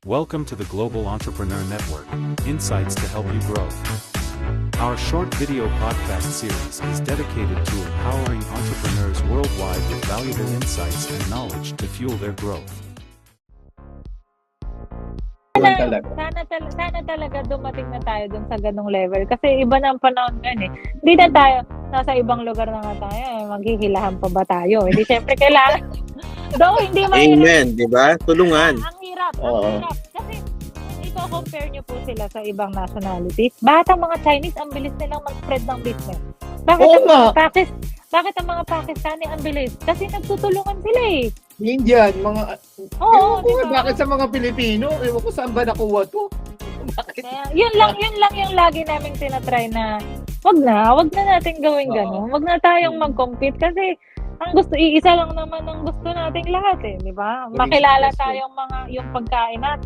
Welcome to the Global Entrepreneur Network, insights to help you grow. Our short video podcast series is dedicated to empowering entrepreneurs worldwide with valuable insights and knowledge to fuel their growth. Sana talaga dumating na tayo dun sa ganung level. Kasi iba na ang panahon ngayon eh. Hindi na tayo, nasa ibang lugar na nga tayo, maghihilahan pa ba tayo? Hindi, syempre kailangan. Though, hindi mahirap. Amen, di ba? Tulungan. Ang hirap. Oo. Kasi, i-compare nyo po sila sa ibang nationalities. Bakit ang mga Chinese, ang bilis nilang mag-spread ng business? Bakit ang mga Pakistani ang bilis? Kasi nagtutulungan sila eh. Indian, mga... Oo, ewan ko, diba? bakit sa mga Pilipino? Ewan ko saan ba nakuha to? Bakit? Kaya, yun lang yung lagi naming tinatry na wag na natin gawin gano'n. Wag na tayong mag-compete kasi ang iisa lang naman ang gusto nating lahat eh, di ba? Makilala tayong yung pagkain natin.